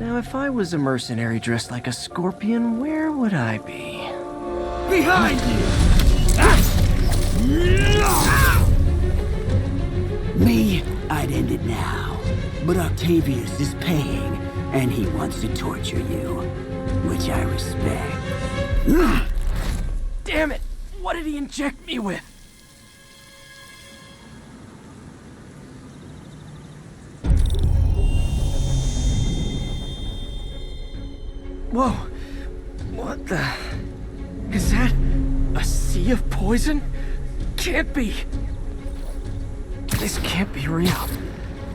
Now, if I was a mercenary dressed like a scorpion, where would I be? Behind you! Me, I'd end it now. But Octavius is paying, and he wants to torture you, which I respect. Damn it! What did he inject me with? Whoa! What the... Is that a sea of poison? Can't be! This can't be real.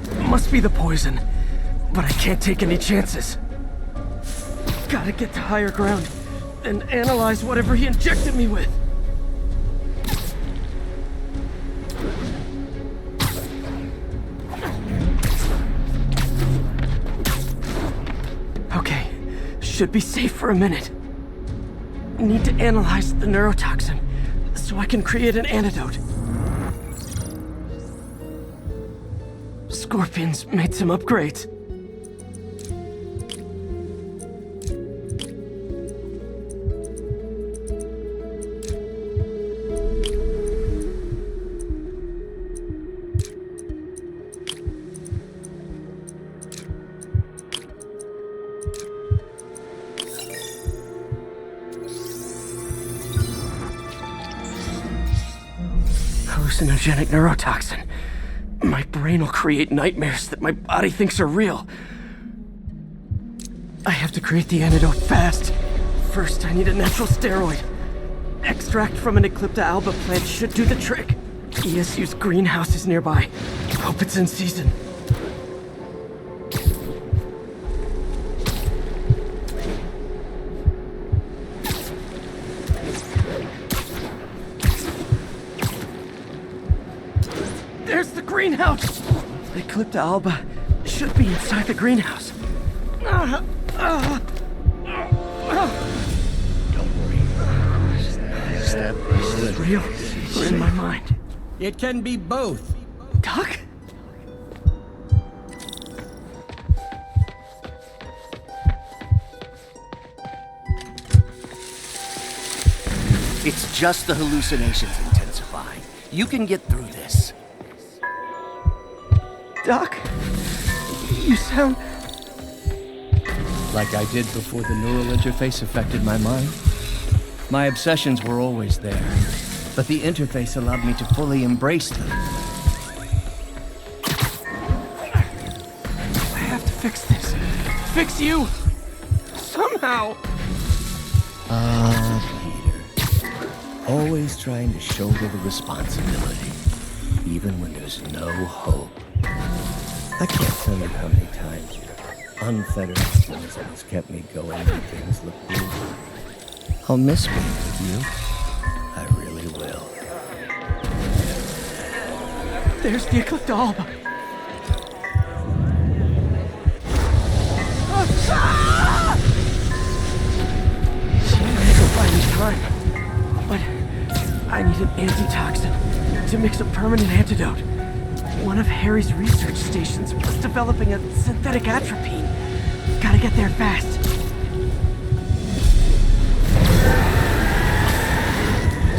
It must be the poison. But I can't take any chances. Gotta get to higher ground and analyze whatever he injected me with. Okay, should be safe for a minute. Need to analyze the neurotoxin so I can create an antidote. Scorpions made some upgrades. Hallucinogenic neurotoxin. My brain will create nightmares that my body thinks are real. I have to create the antidote fast. First, I need a natural steroid. Extract from an Eclipta alba plant should do the trick. ESU's greenhouse is nearby. Hope it's in season. There's the greenhouse! The Eclipta alba should be inside the greenhouse. Don't worry. Is that Is it real or in my mind? It can be both. Doc? It's just the hallucinations intensifying. You can get through this. Doc? You sound... Like I did before the neural interface affected my mind. My obsessions were always there, but the interface allowed me to fully embrace them. I have to fix this. Fix you! Somehow! Peter. Always trying to shoulder the responsibility, even when there's no hope. I can't tell you how many times your unfettered optimism has kept me going when things look blue. I'll miss being with you. I really will. There's the Eclipta alba. It'll buy me time. But I need an antitoxin to mix a permanent antidote. One of Harry's research stations was developing a synthetic atropine. Gotta get there fast.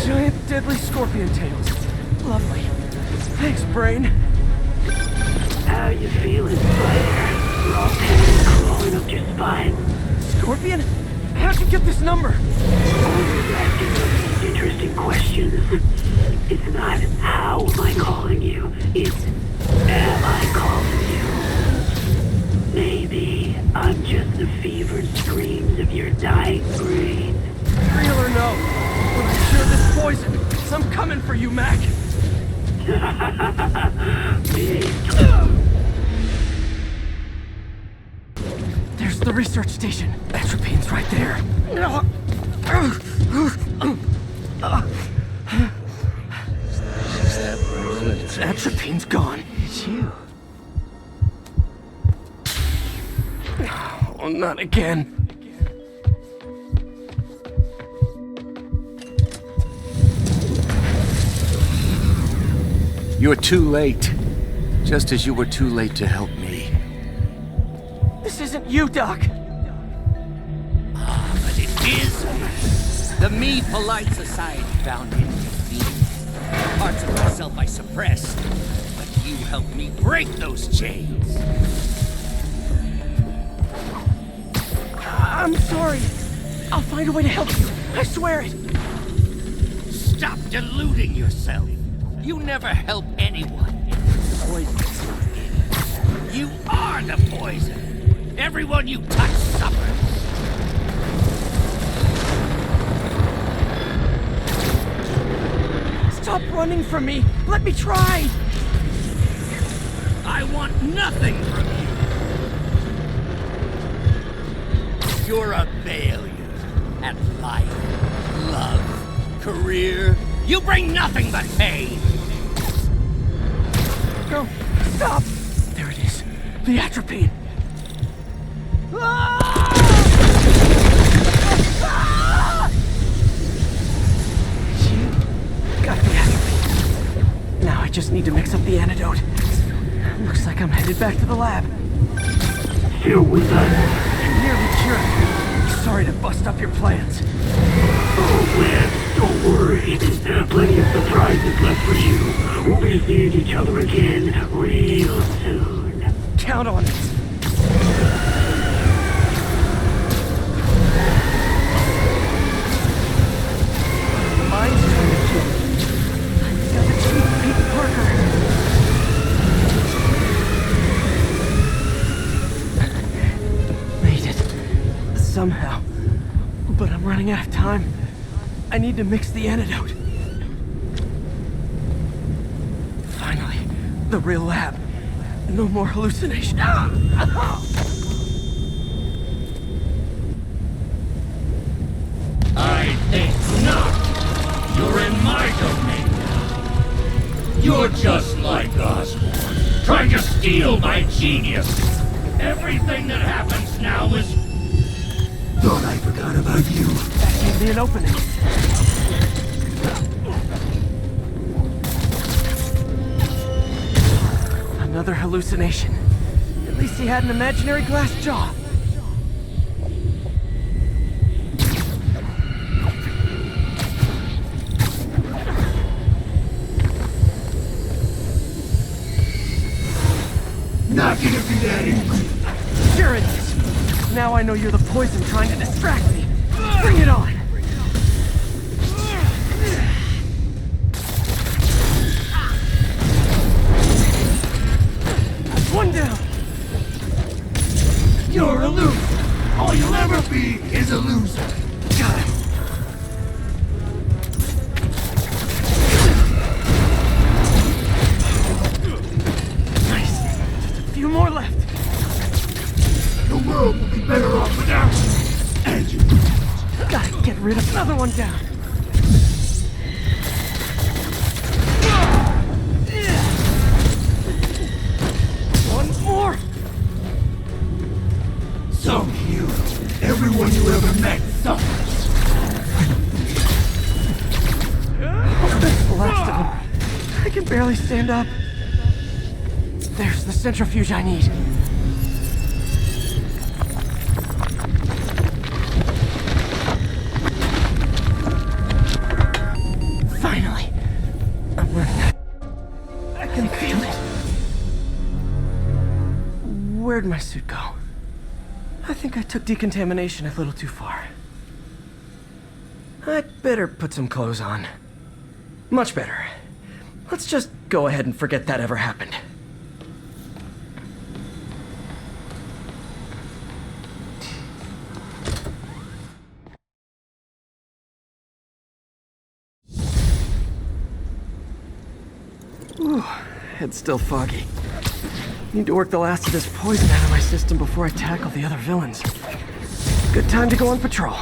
Giant deadly scorpion tails. Lovely. Thanks, brain. How you feeling, Spider? Raw pain crawling up your spine. Scorpion? How'd you get this number? Always asking those interesting questions. It's not how am I calling you, it's am I calling you? Maybe I'm just the fevered screams of your dying brain. Real or no? When I cure this poison, I'm coming for you, Mac. There's the research station. Atropine's right there. Atropine's gone. It's you. Oh, not again. You're too late. Just as you were too late to help me. This isn't you, Doc. But it is. The me polite society found inconvenient. Parts of myself I suppressed. But you helped me break those chains. I'm sorry. I'll find a way to help you. I swear it. Stop deluding yourself. You never help anyone. Poison. You are the poison. Everyone you touch suffers. Stop running from me. Let me try. I want nothing from you. You're a failure at life, love, career. You bring nothing but pain. No, stop. There it is. The atropine. Ah! Ah! You got the atropine. Now I just need to mix up the antidote. Looks like I'm headed back to the lab. Still with us? Nearly cured. Sorry to bust up your plans. Oh, Wes, don't worry. Plenty of surprises left for you. We'll be seeing each other again real soon. Count on it. Mine's trying to kill me. I gotta cheat Pete Parker. Made it. Somehow. But I'm running out of time. I need to mix the antidote. Finally, the real lab. No more hallucination. I think not. You're in my domain now. You're just like Osborn, trying to steal my genius. Everything that happens now is... Thought I forgot about you. That gave me an opening. Another hallucination. At least he had an imaginary glass jaw. Not gonna be that easy. Sure it is. Now I know you're the poison trying to distract me. Bring it on! One down! You're a loser. All you'll ever be is a loser. Got him. Nice. Just a few more left. The world will be better off without you. And you. Gotta get rid of another one down. One more. Some hero. Everyone you ever met suffers. That's the last of them. I can barely stand up. There's the centrifuge I need. Finally. I'm running. I can feel it. Where'd my suit go? I think I took decontamination a little too far. I'd better put some clothes on. Much better. Let's just go ahead and forget that ever happened. Ooh, head's still foggy. Need to work the last of this poison out of my system before I tackle the other villains. Good time to go on patrol.